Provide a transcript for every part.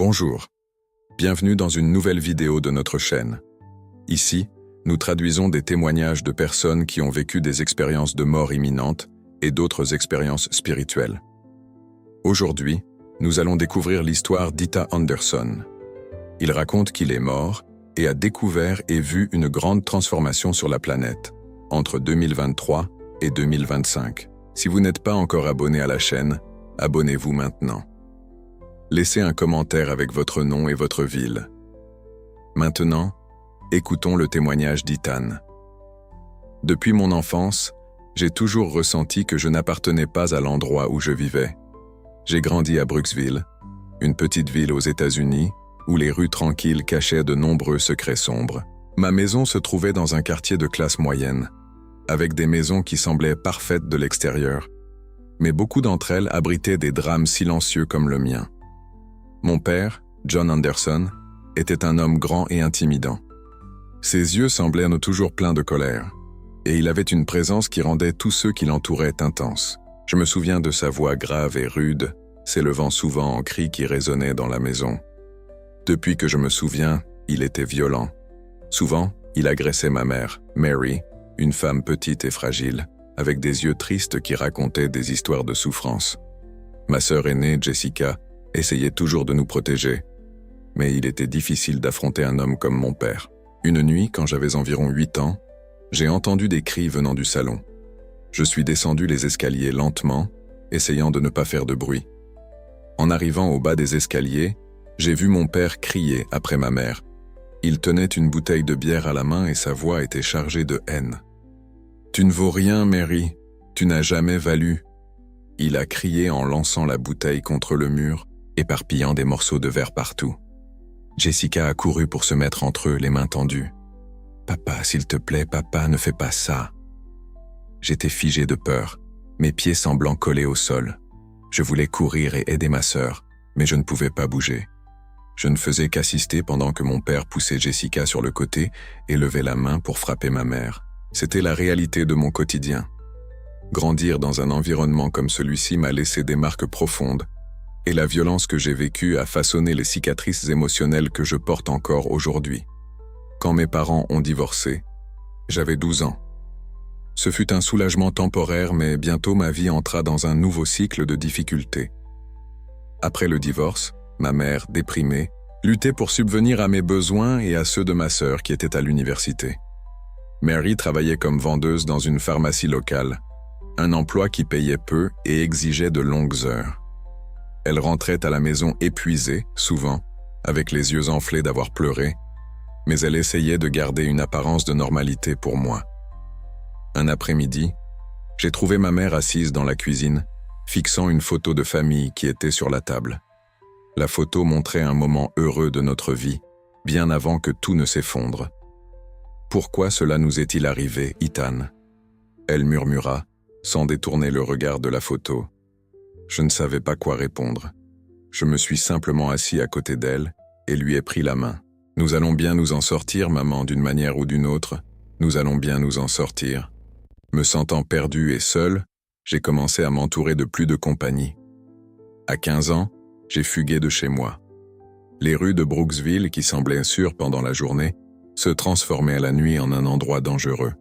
Bonjour, bienvenue dans une nouvelle vidéo de notre chaîne. Ici, nous traduisons des témoignages de personnes qui ont vécu des expériences de mort imminente et d'autres expériences spirituelles. Aujourd'hui, nous allons découvrir l'histoire d'Ita Anderson. Il raconte qu'il est mort et a découvert et vu une grande transformation sur la planète, entre 2023 et 2025. Si vous n'êtes pas encore abonné à la chaîne, abonnez-vous maintenant. Laissez un commentaire avec votre nom et votre ville. Maintenant, écoutons le témoignage d'Itan. Depuis mon enfance, j'ai toujours ressenti que je n'appartenais pas à l'endroit où je vivais. J'ai grandi à Brooksville, une petite ville aux États-Unis, où les rues tranquilles cachaient de nombreux secrets sombres. Ma maison se trouvait dans un quartier de classe moyenne, avec des maisons qui semblaient parfaites de l'extérieur, mais beaucoup d'entre elles abritaient des drames silencieux comme le mien. Mon père, John Anderson, était un homme grand et intimidant. Ses yeux semblaient toujours pleins de colère, et il avait une présence qui rendait tous ceux qui l'entouraient intenses. Je me souviens de sa voix grave et rude, s'élevant souvent en cris qui résonnaient dans la maison. Depuis que je me souviens, il était violent. Souvent, il agressait ma mère, Mary, une femme petite et fragile, avec des yeux tristes qui racontaient des histoires de souffrance. Ma sœur aînée, Jessica, essayait toujours de nous protéger, mais il était difficile d'affronter un homme comme mon père. Une nuit, quand j'avais environ 8 ans, j'ai entendu des cris venant du salon. Je suis descendu les escaliers lentement, essayant de ne pas faire de bruit. En arrivant au bas des escaliers, j'ai vu mon père crier après ma mère. Il tenait une bouteille de bière à la main et sa voix était chargée de haine. « Tu ne vaux rien, Mary, tu n'as jamais valu. » Il a crié en lançant la bouteille contre le mur, éparpillant des morceaux de verre partout. Jessica a couru pour se mettre entre eux, les mains tendues. « Papa, s'il te plaît, papa, ne fais pas ça. » J'étais figé de peur, mes pieds semblant collés au sol. Je voulais courir et aider ma sœur, mais je ne pouvais pas bouger. Je ne faisais qu'assister pendant que mon père poussait Jessica sur le côté et levait la main pour frapper ma mère. C'était la réalité de mon quotidien. Grandir dans un environnement comme celui-ci m'a laissé des marques profondes, et la violence que j'ai vécue a façonné les cicatrices émotionnelles que je porte encore aujourd'hui. Quand mes parents ont divorcé, j'avais 12 ans. Ce fut un soulagement temporaire, mais bientôt ma vie entra dans un nouveau cycle de difficultés. Après le divorce, ma mère, déprimée, luttait pour subvenir à mes besoins et à ceux de ma sœur qui était à l'université. Mary travaillait comme vendeuse dans une pharmacie locale, un emploi qui payait peu et exigeait de longues heures. Elle rentrait à la maison épuisée, souvent, avec les yeux enflés d'avoir pleuré, mais elle essayait de garder une apparence de normalité pour moi. Un après-midi, j'ai trouvé ma mère assise dans la cuisine, fixant une photo de famille qui était sur la table. La photo montrait un moment heureux de notre vie, bien avant que tout ne s'effondre. « Pourquoi cela nous est-il arrivé, Itan ?» Elle murmura, sans détourner le regard de la photo. Je ne savais pas quoi répondre. Je me suis simplement assis à côté d'elle et lui ai pris la main. « Nous allons bien nous en sortir, maman, d'une manière ou d'une autre. Nous allons bien nous en sortir. » Me sentant perdu et seul, j'ai commencé à m'entourer de plus de compagnie. À 15 ans, j'ai fugué de chez moi. Les rues de Brooksville, qui semblaient sûres pendant la journée, se transformaient à la nuit en un endroit dangereux.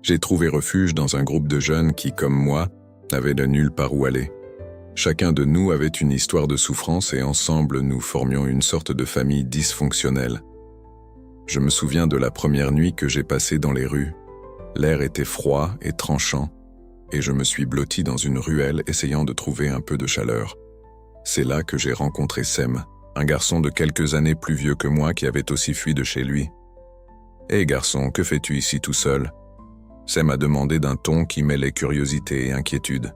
J'ai trouvé refuge dans un groupe de jeunes qui, comme moi, n'avaient de nulle part où aller. Chacun de nous avait une histoire de souffrance et ensemble nous formions une sorte de famille dysfonctionnelle. Je me souviens de la première nuit que j'ai passée dans les rues. L'air était froid et tranchant, et je me suis blotti dans une ruelle essayant de trouver un peu de chaleur. C'est là que j'ai rencontré Sem, un garçon de quelques années plus vieux que moi qui avait aussi fui de chez lui. « Hé garçon, que fais-tu ici tout seul ?» Sem a demandé d'un ton qui mêlait curiosité et inquiétude.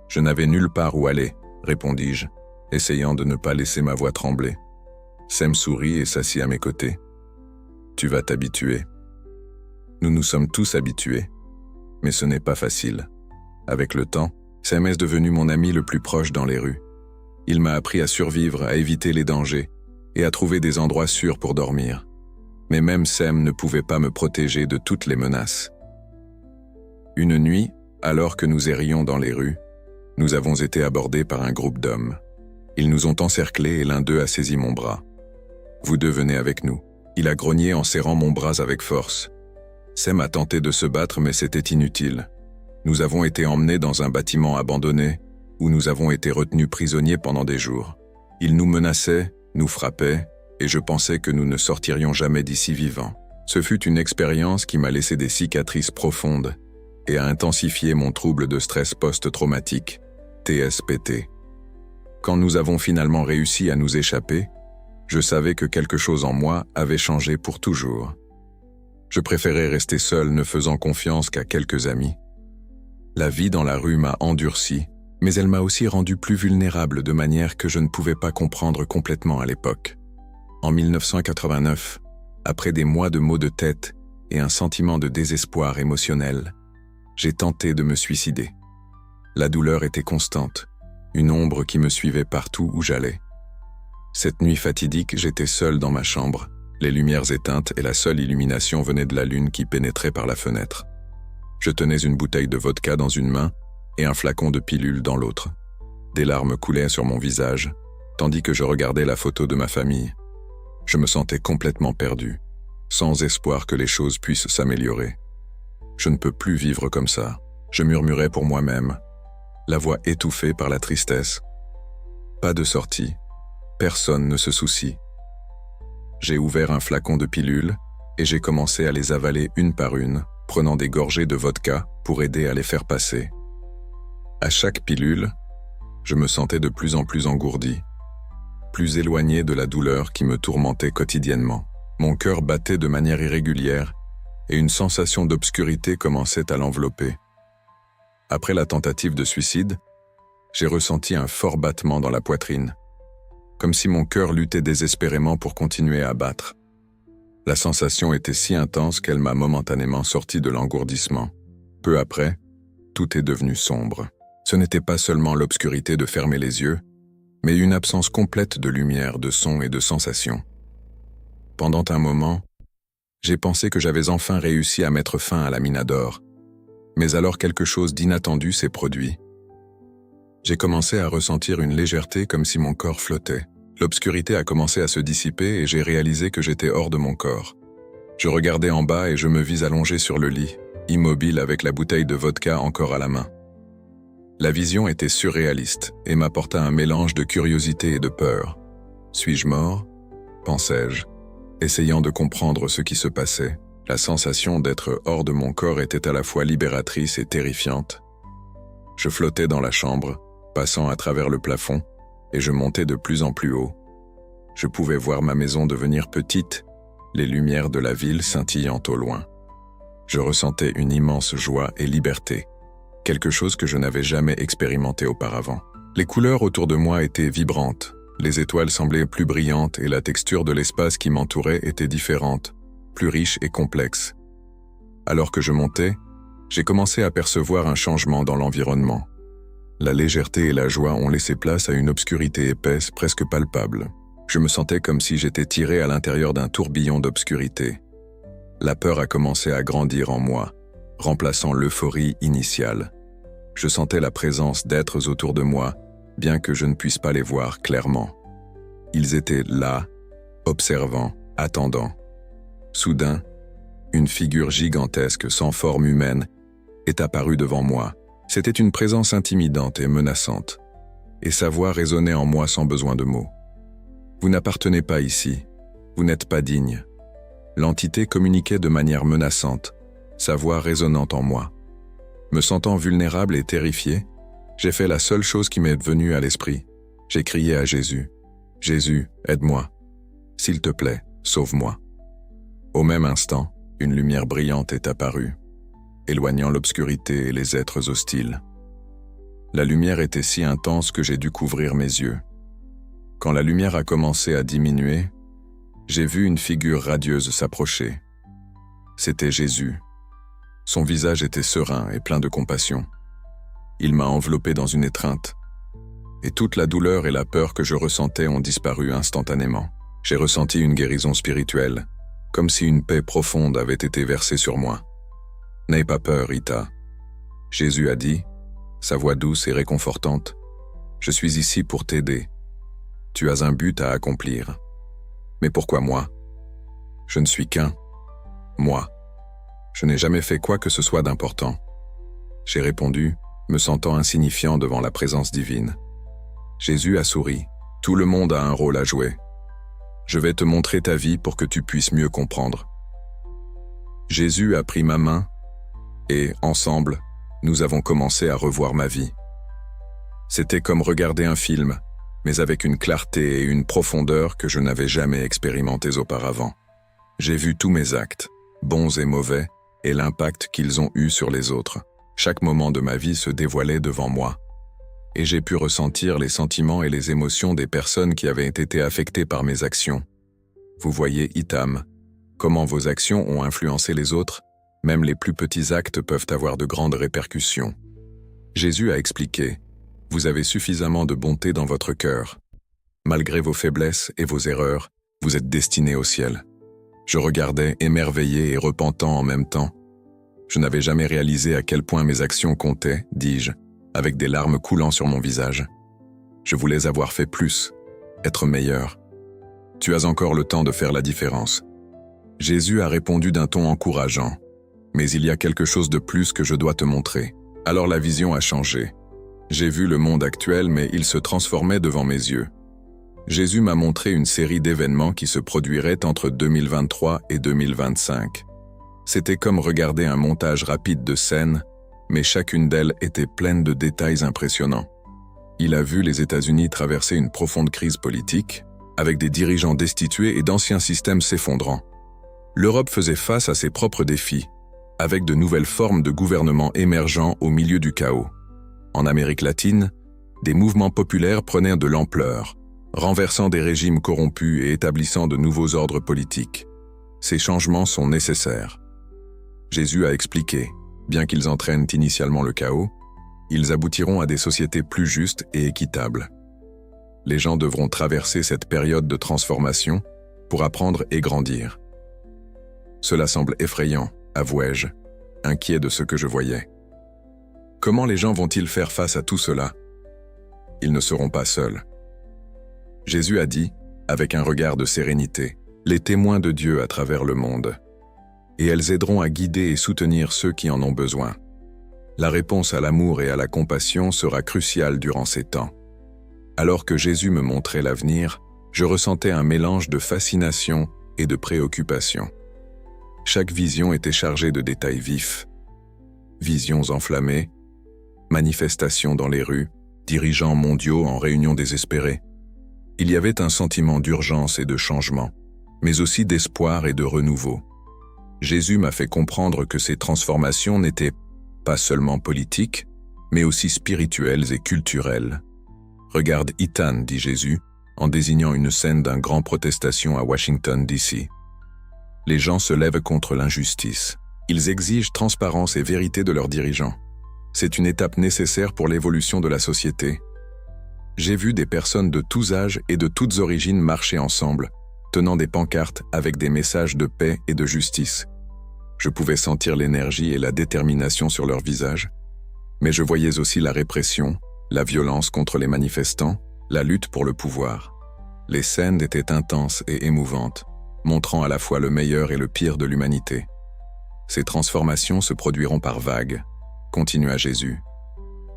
« Je n'avais nulle part où aller, » répondis-je, essayant de ne pas laisser ma voix trembler. Sem sourit et s'assit à mes côtés. « Tu vas t'habituer. » Nous nous sommes tous habitués, mais ce n'est pas facile. Avec le temps, Sem est devenu mon ami le plus proche dans les rues. Il m'a appris à survivre, à éviter les dangers et à trouver des endroits sûrs pour dormir. Mais même Sem ne pouvait pas me protéger de toutes les menaces. Une nuit, alors que nous errions dans les rues, nous avons été abordés par un groupe d'hommes. Ils nous ont encerclés et l'un d'eux a saisi mon bras. « Vous deux venez avec nous. » Il a grogné en serrant mon bras avec force. Sem a tenté de se battre mais c'était inutile. Nous avons été emmenés dans un bâtiment abandonné où nous avons été retenus prisonniers pendant des jours. Ils nous menaçaient, nous frappaient et je pensais que nous ne sortirions jamais d'ici vivants. Ce fut une expérience qui m'a laissé des cicatrices profondes et a intensifié mon trouble de stress post-traumatique, TSPT. Quand nous avons finalement réussi à nous échapper, je savais que quelque chose en moi avait changé pour toujours. Je préférais rester seul ne faisant confiance qu'à quelques amis. La vie dans la rue m'a endurci, mais elle m'a aussi rendu plus vulnérable de manière que je ne pouvais pas comprendre complètement à l'époque. En 1989, après des mois de maux de tête et un sentiment de désespoir émotionnel, j'ai tenté de me suicider. La douleur était constante, une ombre qui me suivait partout où j'allais. Cette nuit fatidique, j'étais seul dans ma chambre, les lumières éteintes et la seule illumination venait de la lune qui pénétrait par la fenêtre. Je tenais une bouteille de vodka dans une main et un flacon de pilule dans l'autre. Des larmes coulaient sur mon visage, tandis que je regardais la photo de ma famille. Je me sentais complètement perdu, sans espoir que les choses puissent s'améliorer. Je ne peux plus vivre comme ça, je murmurais pour moi-même, la voix étouffée par la tristesse. Pas de sortie, personne ne se soucie. J'ai ouvert un flacon de pilules et j'ai commencé à les avaler une par une, prenant des gorgées de vodka pour aider à les faire passer. À chaque pilule, je me sentais de plus en plus engourdi, plus éloigné de la douleur qui me tourmentait quotidiennement. Mon cœur battait de manière irrégulière et une sensation d'obscurité commençait à l'envelopper. Après la tentative de suicide, j'ai ressenti un fort battement dans la poitrine, comme si mon cœur luttait désespérément pour continuer à battre. La sensation était si intense qu'elle m'a momentanément sorti de l'engourdissement. Peu après, tout est devenu sombre. Ce n'était pas seulement l'obscurité de fermer les yeux, mais une absence complète de lumière, de son et de sensation. Pendant un moment, j'ai pensé que j'avais enfin réussi à mettre fin à la mine d'or, mais alors quelque chose d'inattendu s'est produit. J'ai commencé à ressentir une légèreté comme si mon corps flottait. L'obscurité a commencé à se dissiper et j'ai réalisé que j'étais hors de mon corps. Je regardais en bas et je me vis allongé sur le lit, immobile avec la bouteille de vodka encore à la main. La vision était surréaliste et m'apporta un mélange de curiosité et de peur. Suis-je mort ? Pensais-je, essayant de comprendre ce qui se passait. La sensation d'être hors de mon corps était à la fois libératrice et terrifiante. Je flottais dans la chambre, passant à travers le plafond, et je montais de plus en plus haut. Je pouvais voir ma maison devenir petite, les lumières de la ville scintillant au loin. Je ressentais une immense joie et liberté, quelque chose que je n'avais jamais expérimenté auparavant. Les couleurs autour de moi étaient vibrantes, les étoiles semblaient plus brillantes et la texture de l'espace qui m'entourait était différente, plus riche et complexe. Alors que je montais, j'ai commencé à percevoir un changement dans l'environnement. La légèreté et la joie ont laissé place à une obscurité épaisse, presque palpable. Je me sentais comme si j'étais tiré à l'intérieur d'un tourbillon d'obscurité. La peur a commencé à grandir en moi, remplaçant l'euphorie initiale. Je sentais la présence d'êtres autour de moi, bien que je ne puisse pas les voir clairement. Ils étaient là, observant, attendant. Soudain, une figure gigantesque sans forme humaine est apparue devant moi. C'était une présence intimidante et menaçante, et sa voix résonnait en moi sans besoin de mots. « Vous n'appartenez pas ici, vous n'êtes pas digne. » L'entité communiquait de manière menaçante, sa voix résonnant en moi. Me sentant vulnérable et terrifié, j'ai fait la seule chose qui m'est venue à l'esprit. J'ai crié à Jésus. « Jésus, aide-moi. S'il te plaît, sauve-moi. » Au même instant, une lumière brillante est apparue, éloignant l'obscurité et les êtres hostiles. La lumière était si intense que j'ai dû couvrir mes yeux. Quand la lumière a commencé à diminuer, j'ai vu une figure radieuse s'approcher. C'était Jésus. Son visage était serein et plein de compassion. Il m'a enveloppé dans une étreinte, et toute la douleur et la peur que je ressentais ont disparu instantanément. J'ai ressenti une guérison spirituelle, comme si une paix profonde avait été versée sur moi. « N'aie pas peur, Rita. » Jésus a dit, sa voix douce et réconfortante. « Je suis ici pour t'aider. Tu as un but à accomplir. Mais pourquoi moi? Je ne suis qu'un. Moi. Je n'ai jamais fait quoi que ce soit d'important. J'ai répondu, me sentant insignifiant devant la présence divine. Jésus a souri. Tout le monde a un rôle à jouer. Je vais te montrer ta vie pour que tu puisses mieux comprendre. Jésus a pris ma main et, ensemble, nous avons commencé à revoir ma vie. C'était comme regarder un film, mais avec une clarté et une profondeur que je n'avais jamais expérimentées auparavant. J'ai vu tous mes actes, bons et mauvais, et l'impact qu'ils ont eu sur les autres. Chaque moment de ma vie se dévoilait devant moi. Et j'ai pu ressentir les sentiments et les émotions des personnes qui avaient été affectées par mes actions. Vous voyez, Itam, comment vos actions ont influencé les autres, même les plus petits actes peuvent avoir de grandes répercussions. Jésus a expliqué, « Vous avez suffisamment de bonté dans votre cœur. Malgré vos faiblesses et vos erreurs, vous êtes destinés au ciel. » Je regardais, émerveillé et repentant en même temps. Je n'avais jamais réalisé à quel point mes actions comptaient, dis-je, avec des larmes coulant sur mon visage. Je voulais avoir fait plus, être meilleur. Tu as encore le temps de faire la différence. Jésus a répondu d'un ton encourageant. Mais il y a quelque chose de plus que je dois te montrer. Alors la vision a changé. J'ai vu le monde actuel, mais il se transformait devant mes yeux. Jésus m'a montré une série d'événements qui se produiraient entre 2023 et 2025. C'était comme regarder un montage rapide de scènes, mais chacune d'elles était pleine de détails impressionnants. Il a vu les États-Unis traverser une profonde crise politique, avec des dirigeants destitués et d'anciens systèmes s'effondrant. L'Europe faisait face à ses propres défis, avec de nouvelles formes de gouvernement émergeant au milieu du chaos. En Amérique latine, des mouvements populaires prenaient de l'ampleur, renversant des régimes corrompus et établissant de nouveaux ordres politiques. Ces changements sont nécessaires. Jésus a expliqué, bien qu'ils entraînent initialement le chaos, ils aboutiront à des sociétés plus justes et équitables. Les gens devront traverser cette période de transformation pour apprendre et grandir. Cela semble effrayant, avouai-je, inquiet de ce que je voyais. Comment les gens vont-ils faire face à tout cela? Ils ne seront pas seuls. Jésus a dit, avec un regard de sérénité, les témoins de Dieu à travers le monde. Et elles aideront à guider et soutenir ceux qui en ont besoin. La réponse à l'amour et à la compassion sera cruciale durant ces temps. Alors que Jésus me montrait l'avenir, je ressentais un mélange de fascination et de préoccupation. Chaque vision était chargée de détails vifs. Visions enflammées, manifestations dans les rues, dirigeants mondiaux en réunion désespérée. Il y avait un sentiment d'urgence et de changement, mais aussi d'espoir et de renouveau. Jésus m'a fait comprendre que ces transformations n'étaient pas seulement politiques, mais aussi spirituelles et culturelles. « Regarde Ethan » dit Jésus, en désignant une scène d'une grande protestation à Washington, D.C. Les gens se lèvent contre l'injustice. Ils exigent transparence et vérité de leurs dirigeants. C'est une étape nécessaire pour l'évolution de la société. J'ai vu des personnes de tous âges et de toutes origines marcher ensemble, tenant des pancartes avec des messages de paix et de justice. Je pouvais sentir l'énergie et la détermination sur leurs visages, mais je voyais aussi la répression, la violence contre les manifestants, la lutte pour le pouvoir. Les scènes étaient intenses et émouvantes, montrant à la fois le meilleur et le pire de l'humanité. Ces transformations se produiront par vagues, continua Jésus.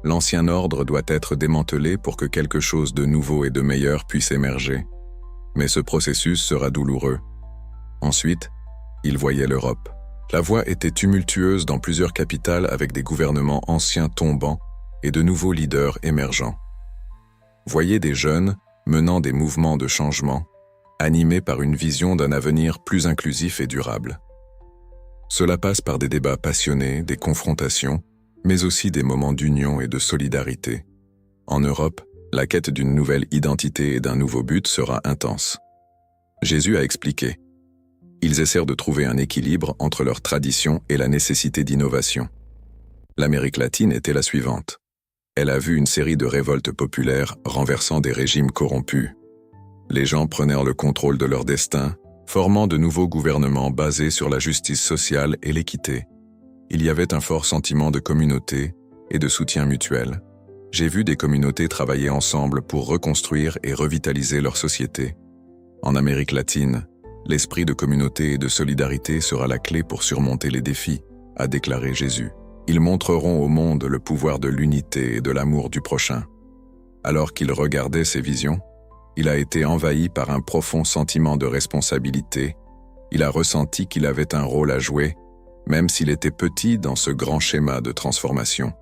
L'ancien ordre doit être démantelé pour que quelque chose de nouveau et de meilleur puisse émerger. Mais ce processus sera douloureux. Ensuite, il voyait l'Europe. La voie était tumultueuse dans plusieurs capitales avec des gouvernements anciens tombants et de nouveaux leaders émergents. Voyez des jeunes menant des mouvements de changement, animés par une vision d'un avenir plus inclusif et durable. Cela passe par des débats passionnés, des confrontations, mais aussi des moments d'union et de solidarité. En Europe, la quête d'une nouvelle identité et d'un nouveau but sera intense. Jésus a expliqué. Ils essaient de trouver un équilibre entre leur tradition et la nécessité d'innovation. L'Amérique latine était la suivante. Elle a vu une série de révoltes populaires renversant des régimes corrompus. Les gens prenaient le contrôle de leur destin, formant de nouveaux gouvernements basés sur la justice sociale et l'équité. Il y avait un fort sentiment de communauté et de soutien mutuel. J'ai vu des communautés travailler ensemble pour reconstruire et revitaliser leur société. En Amérique latine, l'esprit de communauté et de solidarité sera la clé pour surmonter les défis, a déclaré Jésus. Ils montreront au monde le pouvoir de l'unité et de l'amour du prochain. Alors qu'il regardait ces visions, il a été envahi par un profond sentiment de responsabilité. Il a ressenti qu'il avait un rôle à jouer, même s'il était petit dans ce grand schéma de transformation.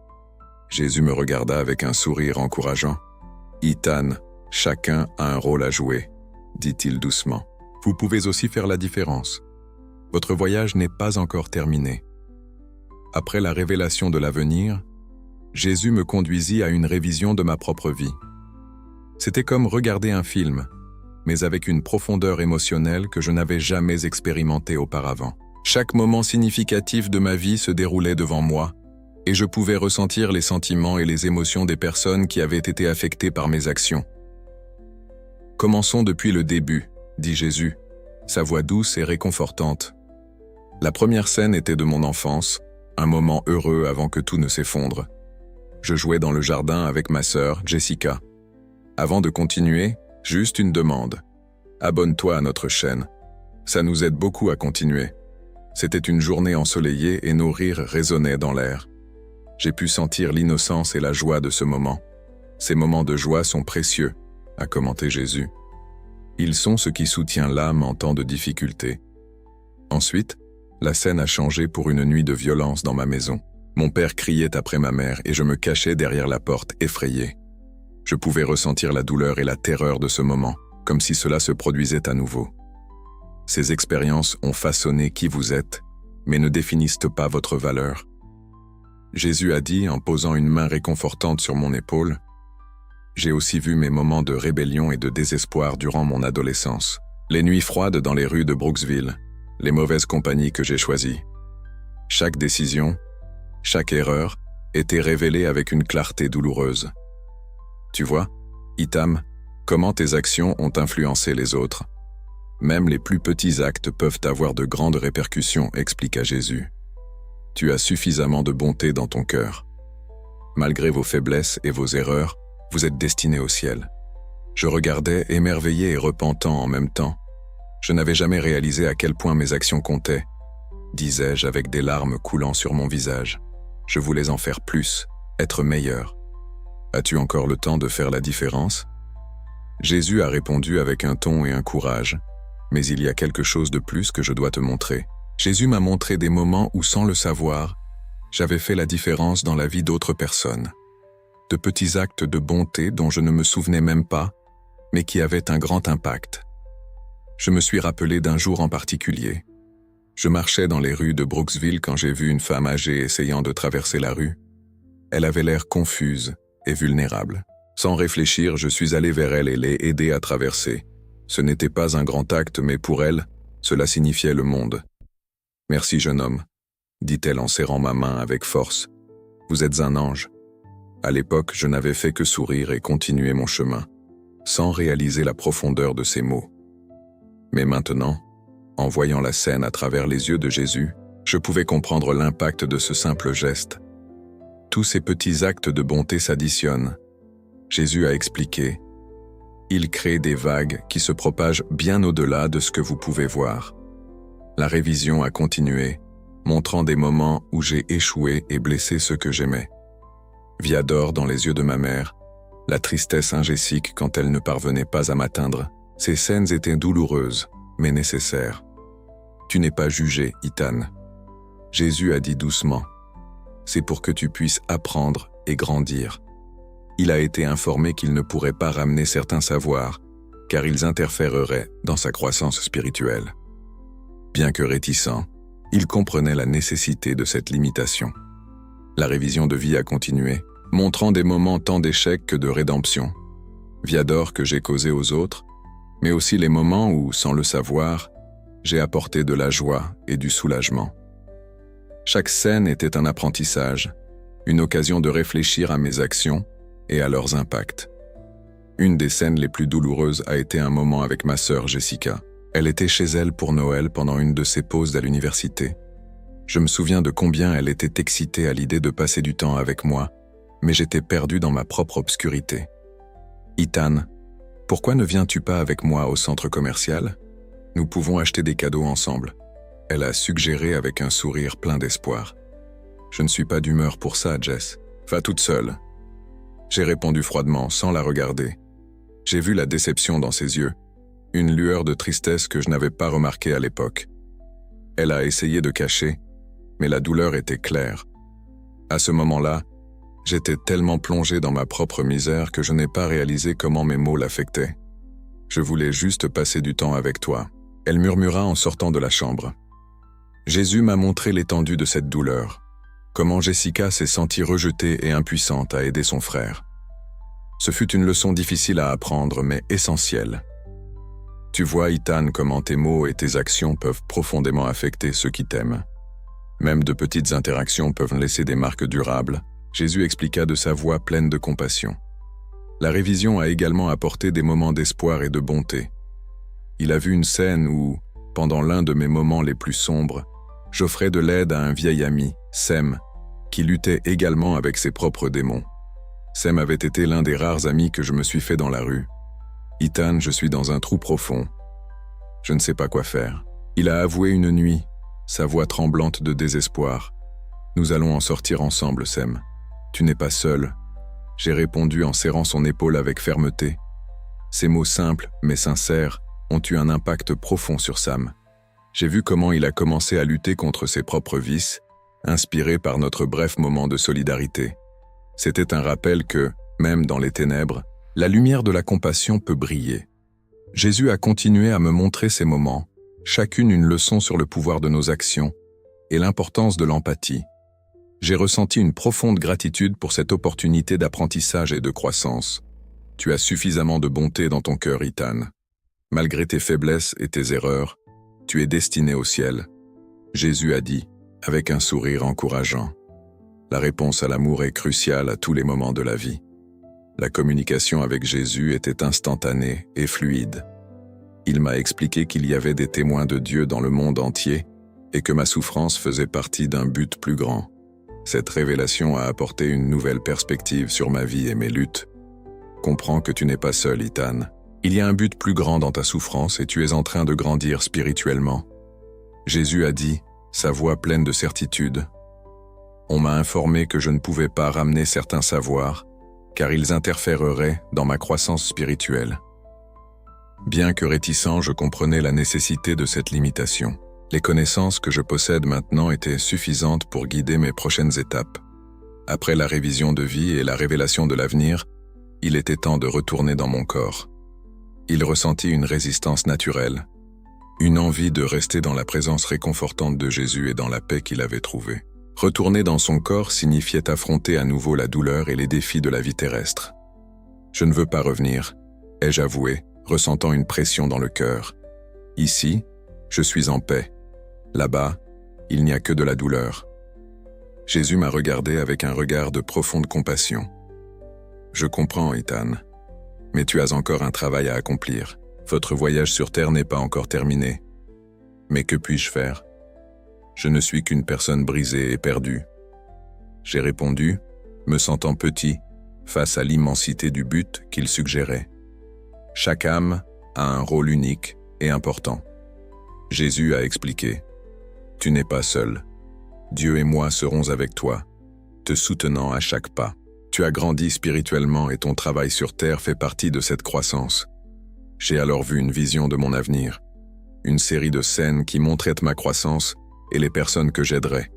Jésus me regarda avec un sourire encourageant. « Ethan, chacun a un rôle à jouer, » dit-il doucement. « Vous pouvez aussi faire la différence. Votre voyage n'est pas encore terminé. » Après la révélation de l'avenir, Jésus me conduisit à une révision de ma propre vie. C'était comme regarder un film, mais avec une profondeur émotionnelle que je n'avais jamais expérimentée auparavant. Chaque moment significatif de ma vie se déroulait devant moi, et je pouvais ressentir les sentiments et les émotions des personnes qui avaient été affectées par mes actions. « Commençons depuis le début, » dit Jésus, sa voix douce et réconfortante. La première scène était de mon enfance, un moment heureux avant que tout ne s'effondre. Je jouais dans le jardin avec ma sœur, Jessica. Avant de continuer, juste une demande. Abonne-toi à notre chaîne. Ça nous aide beaucoup à continuer. C'était une journée ensoleillée et nos rires résonnaient dans l'air. J'ai pu sentir l'innocence et la joie de ce moment. Ces moments de joie sont précieux, a commenté Jésus. Ils sont ce qui soutient l'âme en temps de difficulté. Ensuite, la scène a changé pour une nuit de violence dans ma maison. Mon père criait après ma mère et je me cachais derrière la porte, effrayé. Je pouvais ressentir la douleur et la terreur de ce moment, comme si cela se produisait à nouveau. Ces expériences ont façonné qui vous êtes, mais ne définissent pas votre valeur. Jésus a dit en posant une main réconfortante sur mon épaule, « J'ai aussi vu mes moments de rébellion et de désespoir durant mon adolescence. Les nuits froides dans les rues de Brooksville, les mauvaises compagnies que j'ai choisies. Chaque décision, chaque erreur, était révélée avec une clarté douloureuse. Tu vois, Itam, comment tes actions ont influencé les autres. Même les plus petits actes peuvent avoir de grandes répercussions, expliqua Jésus. Tu as suffisamment de bonté dans ton cœur. Malgré vos faiblesses et vos erreurs, vous êtes destiné au ciel. Je regardais, émerveillé et repentant en même temps. Je n'avais jamais réalisé à quel point mes actions comptaient, disais-je avec des larmes coulant sur mon visage. Je voulais en faire plus, être meilleur. As-tu encore le temps de faire la différence? Jésus a répondu avec un ton et un courage. Mais il y a quelque chose de plus que je dois te montrer. Jésus m'a montré des moments où, sans le savoir, j'avais fait la différence dans la vie d'autres personnes. De petits actes de bonté dont je ne me souvenais même pas, mais qui avaient un grand impact. Je me suis rappelé d'un jour en particulier. Je marchais dans les rues de Brooksville quand j'ai vu une femme âgée essayant de traverser la rue. Elle avait l'air confuse et vulnérable. Sans réfléchir, je suis allé vers elle et l'ai aidée à traverser. Ce n'était pas un grand acte, mais pour elle, cela signifiait le monde. « Merci, jeune homme, » dit-elle en serrant ma main avec force. « Vous êtes un ange. » À l'époque, je n'avais fait que sourire et continuer mon chemin, sans réaliser la profondeur de ces mots. Mais maintenant, en voyant la scène à travers les yeux de Jésus, je pouvais comprendre l'impact de ce simple geste. Tous ces petits actes de bonté s'additionnent. Jésus a expliqué. Il crée des vagues qui se propagent bien au-delà de ce que vous pouvez voir. La révision a continué, montrant des moments où j'ai échoué et blessé ceux que j'aimais. Via d'or dans les yeux de ma mère, la tristesse ingésique quand elle ne parvenait pas à m'atteindre. Ces scènes étaient douloureuses, mais nécessaires. Tu n'es pas jugé, Ethan. Jésus a dit doucement. C'est pour que tu puisses apprendre et grandir. Il a été informé qu'il ne pourrait pas ramener certains savoirs, car ils interféreraient dans sa croissance spirituelle. Bien que réticent, il comprenait la nécessité de cette limitation. La révision de vie a continué, montrant des moments tant d'échecs que de rédemption. Via d'or que j'ai causé aux autres, mais aussi les moments où, sans le savoir, j'ai apporté de la joie et du soulagement. Chaque scène était un apprentissage, une occasion de réfléchir à mes actions et à leurs impacts. Une des scènes les plus douloureuses a été un moment avec ma sœur Jessica. Elle était chez elle pour Noël pendant une de ses pauses à l'université. Je me souviens de combien elle était excitée à l'idée de passer du temps avec moi, mais j'étais perdu dans ma propre obscurité. « Ethan, pourquoi ne viens-tu pas avec moi au centre commercial? Nous pouvons acheter des cadeaux ensemble. » Elle a suggéré avec un sourire plein d'espoir. « Je ne suis pas d'humeur pour ça, Jess. Va toute seule. » J'ai répondu froidement, sans la regarder. J'ai vu la déception dans ses yeux, une lueur de tristesse que je n'avais pas remarquée à l'époque. Elle a essayé de cacher, mais la douleur était claire. À ce moment-là, j'étais tellement plongé dans ma propre misère que je n'ai pas réalisé comment mes mots l'affectaient. « Je voulais juste passer du temps avec toi. » Elle murmura en sortant de la chambre. Jésus m'a montré l'étendue de cette douleur, comment Jessica s'est sentie rejetée et impuissante à aider son frère. Ce fut une leçon difficile à apprendre, mais essentielle. Tu vois, Ethan, comment tes mots et tes actions peuvent profondément affecter ceux qui t'aiment. Même de petites interactions peuvent laisser des marques durables. Jésus expliqua de sa voix pleine de compassion. La révision a également apporté des moments d'espoir et de bonté. Il a vu une scène où, pendant l'un de mes moments les plus sombres, j'offrais de l'aide à un vieil ami, Sem, qui luttait également avec ses propres démons. Sem avait été l'un des rares amis que je me suis fait dans la rue. « Ethan, je suis dans un trou profond. Je ne sais pas quoi faire. » Il a avoué une nuit, sa voix tremblante de désespoir. « Nous allons en sortir ensemble, Sem. Tu n'es pas seul. » J'ai répondu en serrant son épaule avec fermeté. Ces mots simples, mais sincères, ont eu un impact profond sur Sam. J'ai vu comment il a commencé à lutter contre ses propres vices, inspiré par notre bref moment de solidarité. C'était un rappel que, même dans les ténèbres, la lumière de la compassion peut briller. Jésus a continué à me montrer ces moments, chacune une leçon sur le pouvoir de nos actions et l'importance de l'empathie. J'ai ressenti une profonde gratitude pour cette opportunité d'apprentissage et de croissance. Tu as suffisamment de bonté dans ton cœur, Ethan. Malgré tes faiblesses et tes erreurs, tu es destiné au ciel. Jésus a dit, avec un sourire encourageant. La réponse à l'amour est cruciale à tous les moments de la vie. La communication avec Jésus était instantanée et fluide. Il m'a expliqué qu'il y avait des témoins de Dieu dans le monde entier et que ma souffrance faisait partie d'un but plus grand. Cette révélation a apporté une nouvelle perspective sur ma vie et mes luttes. Comprends que tu n'es pas seul, Ethan. Il y a un but plus grand dans ta souffrance et tu es en train de grandir spirituellement. Jésus a dit, sa voix pleine de certitude. On m'a informé que je ne pouvais pas ramener certains savoirs, car ils interféreraient dans ma croissance spirituelle. Bien que réticent, je comprenais la nécessité de cette limitation. Les connaissances que je possède maintenant étaient suffisantes pour guider mes prochaines étapes. Après la révision de vie et la révélation de l'avenir, il était temps de retourner dans mon corps. Il ressentit une résistance naturelle, une envie de rester dans la présence réconfortante de Jésus et dans la paix qu'il avait trouvée. Retourner dans son corps signifiait affronter à nouveau la douleur et les défis de la vie terrestre. « Je ne veux pas revenir », ai-je avoué, ressentant une pression dans le cœur. « Ici, je suis en paix. Là-bas, il n'y a que de la douleur. » Jésus m'a regardé avec un regard de profonde compassion. « Je comprends, Ethan, mais tu as encore un travail à accomplir. Votre voyage sur Terre n'est pas encore terminé. Mais que puis-je faire ? Je ne suis qu'une personne brisée et perdue. » J'ai répondu, me sentant petit, face à l'immensité du but qu'il suggérait. Chaque âme a un rôle unique et important. Jésus a expliqué, « Tu n'es pas seul. Dieu et moi serons avec toi, te soutenant à chaque pas. Tu as grandi spirituellement et ton travail sur Terre fait partie de cette croissance. » J'ai alors vu une vision de mon avenir, une série de scènes qui montraient ma croissance et les personnes que j'aiderais.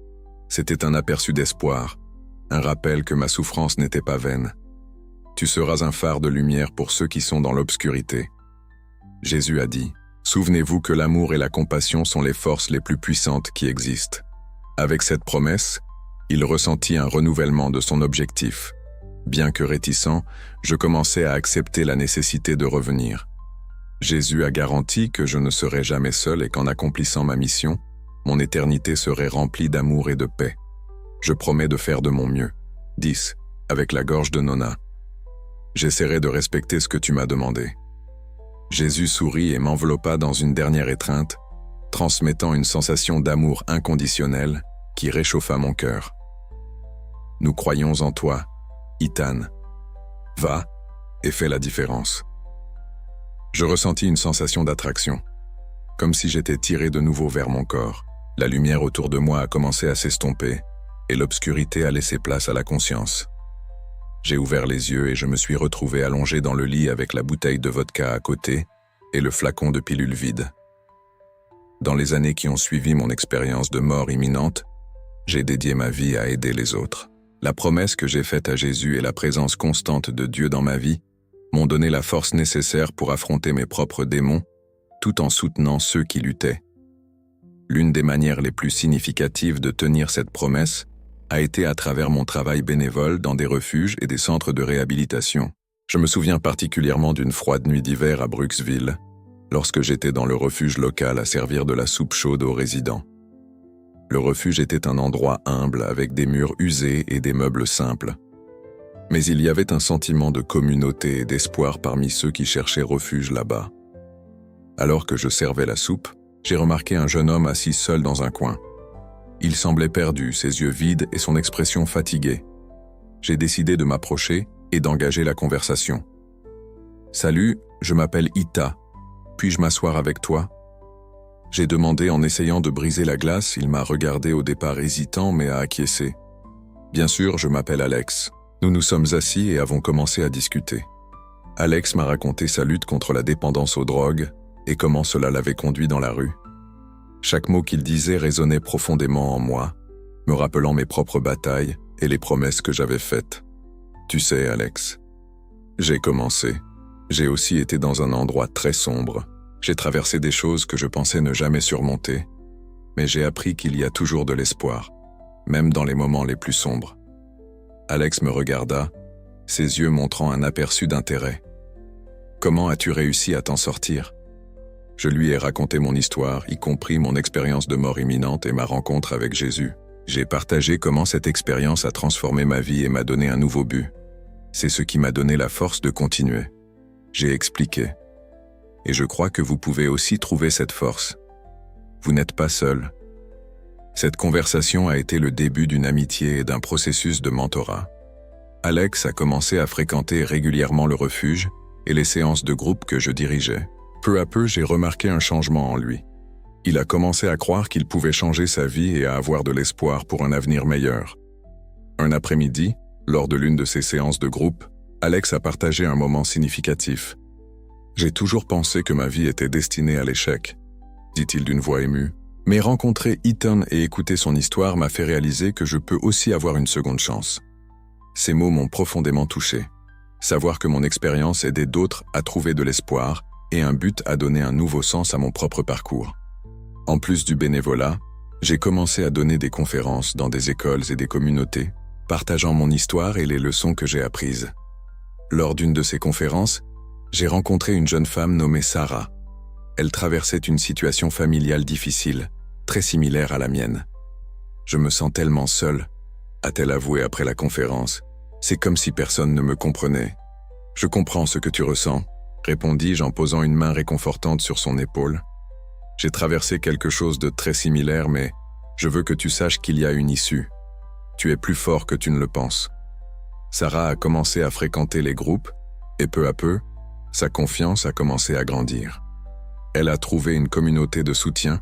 C'était un aperçu d'espoir, un rappel que ma souffrance n'était pas vaine. Tu seras un phare de lumière pour ceux qui sont dans l'obscurité. Jésus a dit, « Souvenez-vous que l'amour et la compassion sont les forces les plus puissantes qui existent. » Avec cette promesse, il ressentit un renouvellement de son objectif. Bien que réticent, je commençais à accepter la nécessité de revenir. Jésus a garanti que je ne serais jamais seul et qu'en accomplissant ma mission, mon éternité serait remplie d'amour et de paix. Je promets de faire de mon mieux. 10. Avec la gorge de Nona. J'essaierai de respecter ce que tu m'as demandé. Jésus sourit et m'enveloppa dans une dernière étreinte, transmettant une sensation d'amour inconditionnel qui réchauffa mon cœur. Nous croyons en toi, Ethan, va et fais la différence. Je ressentis une sensation d'attraction, comme si j'étais tiré de nouveau vers mon corps. La lumière autour de moi a commencé à s'estomper et l'obscurité a laissé place à la conscience. J'ai ouvert les yeux et je me suis retrouvé allongé dans le lit avec la bouteille de vodka à côté et le flacon de pilules vide. Dans les années qui ont suivi mon expérience de mort imminente, j'ai dédié ma vie à aider les autres. La promesse que j'ai faite à Jésus et la présence constante de Dieu dans ma vie m'ont donné la force nécessaire pour affronter mes propres démons, tout en soutenant ceux qui luttaient. L'une des manières les plus significatives de tenir cette promesse a été à travers mon travail bénévole dans des refuges et des centres de réhabilitation. Je me souviens particulièrement d'une froide nuit d'hiver à Brooksville, lorsque j'étais dans le refuge local à servir de la soupe chaude aux résidents. Le refuge était un endroit humble avec des murs usés et des meubles simples. Mais il y avait un sentiment de communauté et d'espoir parmi ceux qui cherchaient refuge là-bas. Alors que je servais la soupe, j'ai remarqué un jeune homme assis seul dans un coin. Il semblait perdu, ses yeux vides et son expression fatiguée. J'ai décidé de m'approcher et d'engager la conversation. « Salut, je m'appelle Ita. Puis-je m'asseoir avec toi ?» J'ai demandé en essayant de briser la glace. Il m'a regardé au départ hésitant mais a acquiescé. « Bien sûr, je m'appelle Alex. » Nous nous sommes assis et avons commencé à discuter. Alex m'a raconté sa lutte contre la dépendance aux drogues et comment cela l'avait conduit dans la rue. Chaque mot qu'il disait résonnait profondément en moi, me rappelant mes propres batailles et les promesses que j'avais faites. Tu sais, Alex, j'ai commencé. J'ai aussi été dans un endroit très sombre. J'ai traversé des choses que je pensais ne jamais surmonter, mais j'ai appris qu'il y a toujours de l'espoir, même dans les moments les plus sombres. Alex me regarda, ses yeux montrant un aperçu d'intérêt. « Comment as-tu réussi à t'en sortir ?» Je lui ai raconté mon histoire, y compris mon expérience de mort imminente et ma rencontre avec Jésus. J'ai partagé comment cette expérience a transformé ma vie et m'a donné un nouveau but. C'est ce qui m'a donné la force de continuer. J'ai expliqué. Et je crois que vous pouvez aussi trouver cette force. Vous n'êtes pas seul. Cette conversation a été le début d'une amitié et d'un processus de mentorat. Alex a commencé à fréquenter régulièrement le refuge et les séances de groupe que je dirigeais. Peu à peu, j'ai remarqué un changement en lui. Il a commencé à croire qu'il pouvait changer sa vie et à avoir de l'espoir pour un avenir meilleur. Un après-midi, lors de l'une de ces séances de groupe, Alex a partagé un moment significatif. « J'ai toujours pensé que ma vie était destinée à l'échec, » dit-il d'une voix émue. Mais rencontrer Ethan et écouter son histoire m'a fait réaliser que je peux aussi avoir une seconde chance. Ces mots m'ont profondément touché. Savoir que mon expérience aidait d'autres à trouver de l'espoir et un but à donner un nouveau sens à mon propre parcours. En plus du bénévolat, j'ai commencé à donner des conférences dans des écoles et des communautés, partageant mon histoire et les leçons que j'ai apprises. Lors d'une de ces conférences, j'ai rencontré une jeune femme nommée Sarah. Elle traversait une situation familiale difficile, très similaire à la mienne. « Je me sens tellement seule », a-t-elle avoué après la conférence. « C'est comme si personne ne me comprenait. »« Je comprends ce que tu ressens », répondis-je en posant une main réconfortante sur son épaule. « J'ai traversé quelque chose de très similaire, mais je veux que tu saches qu'il y a une issue. Tu es plus fort que tu ne le penses. » Sarah a commencé à fréquenter les groupes, et peu à peu, sa confiance a commencé à grandir. Elle a trouvé une communauté de soutien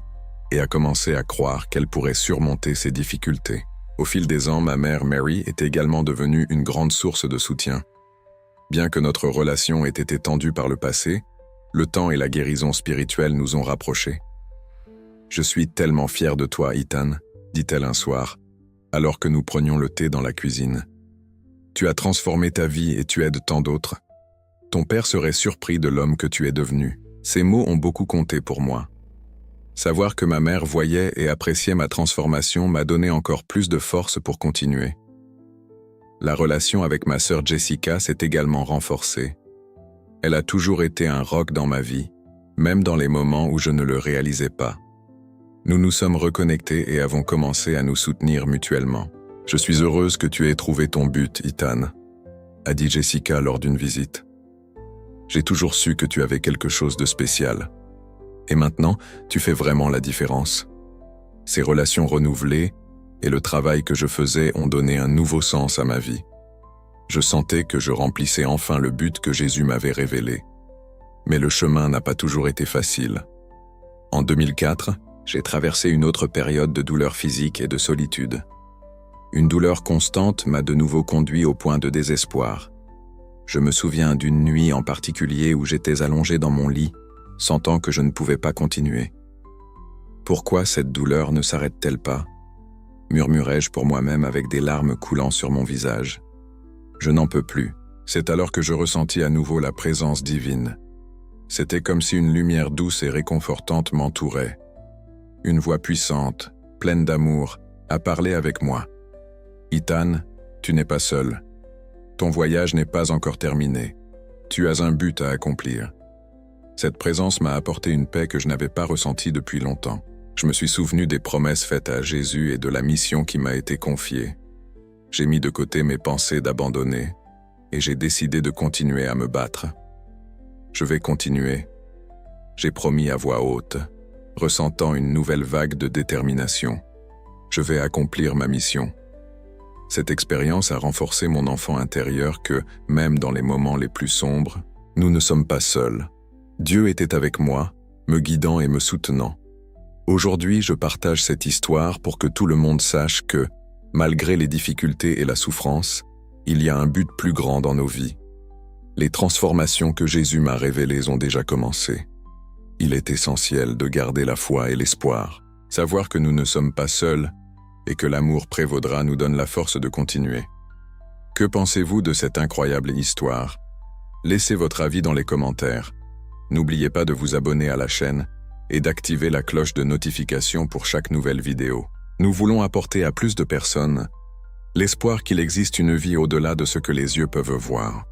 et a commencé à croire qu'elle pourrait surmonter ses difficultés. Au fil des ans, ma mère Mary est également devenue une grande source de soutien. Bien que notre relation ait été tendue par le passé, le temps et la guérison spirituelle nous ont rapprochés. « Je suis tellement fière de toi, Ethan, » dit-elle un soir, alors que nous prenions le thé dans la cuisine. « Tu as transformé ta vie et tu aides tant d'autres. Ton père serait surpris de l'homme que tu es devenu. » Ces mots ont beaucoup compté pour moi. Savoir que ma mère voyait et appréciait ma transformation m'a donné encore plus de force pour continuer. La relation avec ma sœur Jessica s'est également renforcée. Elle a toujours été un roc dans ma vie, même dans les moments où je ne le réalisais pas. Nous nous sommes reconnectés et avons commencé à nous soutenir mutuellement. « Je suis heureuse que tu aies trouvé ton but, Ethan », a dit Jessica lors d'une visite. J'ai toujours su que tu avais quelque chose de spécial. Et maintenant, tu fais vraiment la différence. Ces relations renouvelées et le travail que je faisais ont donné un nouveau sens à ma vie. Je sentais que je remplissais enfin le but que Jésus m'avait révélé. Mais le chemin n'a pas toujours été facile. En 2004, j'ai traversé une autre période de douleur physique et de solitude. Une douleur constante m'a de nouveau conduit au point de désespoir. Je me souviens d'une nuit en particulier où j'étais allongé dans mon lit, sentant que je ne pouvais pas continuer. Pourquoi cette douleur ne s'arrête-t-elle pas ? Murmurai-je pour moi-même avec des larmes coulant sur mon visage. Je n'en peux plus. C'est alors que je ressentis à nouveau la présence divine. C'était comme si une lumière douce et réconfortante m'entourait. Une voix puissante, pleine d'amour, a parlé avec moi. « Ethan, tu n'es pas seul. Ton voyage n'est pas encore terminé. Tu as un but à accomplir. » Cette présence m'a apporté une paix que je n'avais pas ressentie depuis longtemps. Je me suis souvenu des promesses faites à Jésus et de la mission qui m'a été confiée. J'ai mis de côté mes pensées d'abandonner et j'ai décidé de continuer à me battre. Je vais continuer. J'ai promis à voix haute, ressentant une nouvelle vague de détermination. Je vais accomplir ma mission. Cette expérience a renforcé mon enfant intérieur que, même dans les moments les plus sombres, nous ne sommes pas seuls. Dieu était avec moi, me guidant et me soutenant. Aujourd'hui, je partage cette histoire pour que tout le monde sache que, malgré les difficultés et la souffrance, il y a un but plus grand dans nos vies. Les transformations que Jésus m'a révélées ont déjà commencé. Il est essentiel de garder la foi et l'espoir. Savoir que nous ne sommes pas seuls et que l'amour prévaudra nous donne la force de continuer. Que pensez-vous de cette incroyable histoire? Laissez votre avis dans les commentaires. N'oubliez pas de vous abonner à la chaîne et d'activer la cloche de notification pour chaque nouvelle vidéo. Nous voulons apporter à plus de personnes l'espoir qu'il existe une vie au-delà de ce que les yeux peuvent voir.